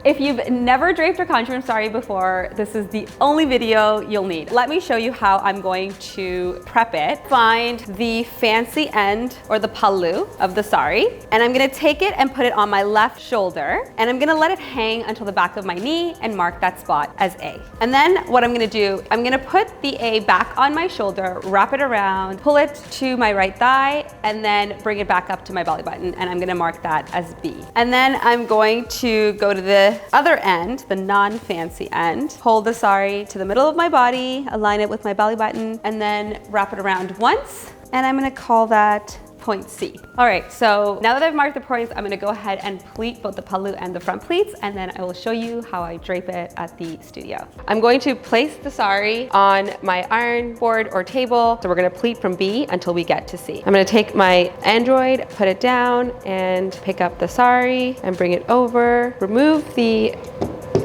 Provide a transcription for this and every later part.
If you've never draped a kanjivaram saree before, this is the only video you'll need. Let me show you how I'm going to prep it. Find the fancy end or the pallu of the saree, and I'm gonna take it and put it on my left shoulder, and I'm gonna let it hang until the back of my knee and mark that spot as A. And then what I'm gonna do, I'm gonna put the A back on my shoulder, wrap it around, pull it to my right thigh, and then bring it back up to my belly button, and I'm gonna mark that as B. And then I'm going to go to the other end, the non-fancy end, hold the saree to the middle of my body, align it with my belly button, and then wrap it around once, and I'm gonna call that point C. All right, so now that I've marked the points, I'm gonna go ahead and pleat both the pallu and the front pleats, and then I will show you how I drape it at the studio. I'm going to place the saree on my iron board or table. So we're gonna pleat from B until we get to C. I'm gonna take my Android, put it down, and pick up the saree and bring it over, remove the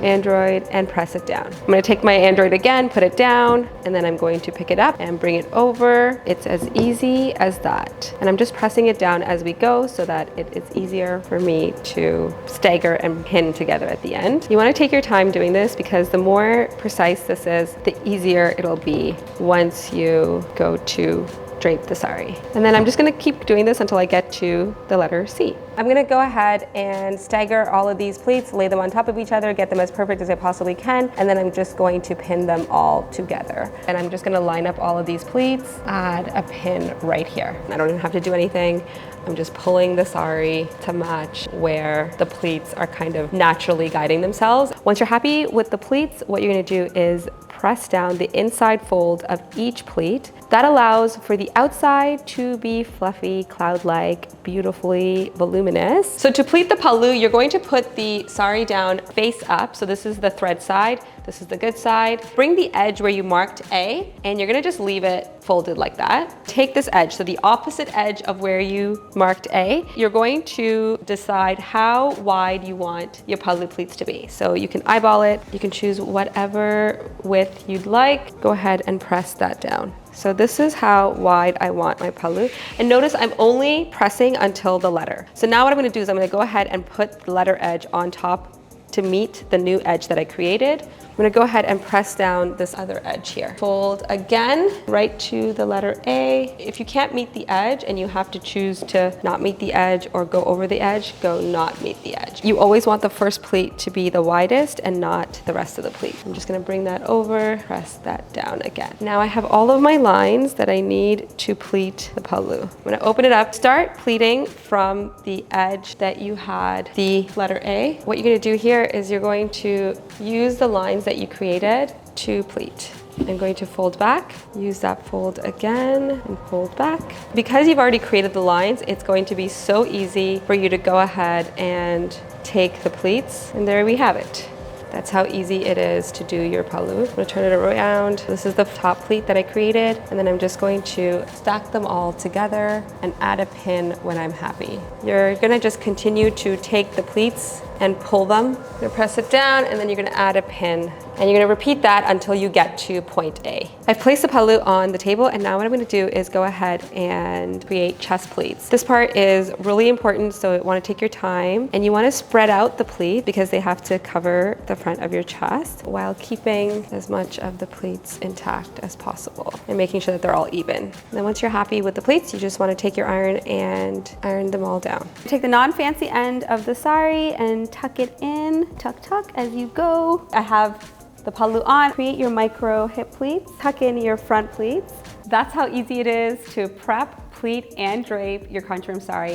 Android and press it down. I'm gonna take my Android again, put it down, and then I'm going to pick it up and bring it over. It's as easy as that. And I'm just pressing it down as we go so that it's easier for me to stagger and pin together at the end. You wanna take your time doing this because the more precise this is, the easier it'll be once you go to drape the saree. And then I'm just gonna keep doing this until I get to the letter C. I'm gonna go ahead and stagger all of these pleats, lay them on top of each other, get them as perfect as I possibly can, and then I'm just going to pin them all together. And I'm just gonna line up all of these pleats, add a pin right here. I don't even have to do anything. I'm just pulling the saree to match where the pleats are kind of naturally guiding themselves. Once you're happy with the pleats, what you're gonna do is press down the inside fold of each pleat. That allows for the outside to be fluffy, cloud-like, beautifully voluminous. So to pleat the pallu, you're going to put the saree down face up. So this is the thread side, this is the good side. Bring the edge where you marked A, and you're gonna just leave it folded like that. Take this edge, so the opposite edge of where you marked A, you're going to decide how wide you want your pallu pleats to be. So you can eyeball it, you can choose whatever width you'd like. Go ahead and press that down. So this is how wide I want my pallu. And notice I'm only pressing until the letter. So now what I'm gonna do is I'm gonna go ahead and put the letter edge on top to meet the new edge that I created. I'm gonna go ahead and press down this other edge here. Fold again, right to the letter A. If you can't meet the edge and you have to choose to not meet the edge or go over the edge, go not meet the edge. You always want the first pleat to be the widest and not the rest of the pleat. I'm just gonna bring that over, press that down again. Now I have all of my lines that I need to pleat the pallu. I'm gonna open it up, start pleating from the edge that you had the letter A. What you're gonna do here is you're going to use the lines that you created to pleat. I'm going to fold back, use that fold again and fold back. Because you've already created the lines, it's going to be so easy for you to go ahead and take the pleats, and there we have it. That's how easy it is to do your pallu. I'm gonna turn it around. This is the top pleat that I created, and then I'm just going to stack them all together and add a pin when I'm happy. You're gonna just continue to take the pleats and pull them. You're gonna press it down, and then you're gonna add a pin. And you're gonna repeat that until you get to point A. I've placed the pallu on the table, and now what I'm gonna do is go ahead and create chest pleats. This part is really important, so you wanna take your time, and you wanna spread out the pleat because they have to cover the front of your chest while keeping as much of the pleats intact as possible and making sure that they're all even. And then once you're happy with the pleats, you just wanna take your iron and iron them all down. Take the non-fancy end of the saree and tuck it in, tuck, tuck as you go. I have the pallu on. Create your micro hip pleats, tuck in your front pleats. That's how easy it is to prep, pleat, and drape your kanjivaram saree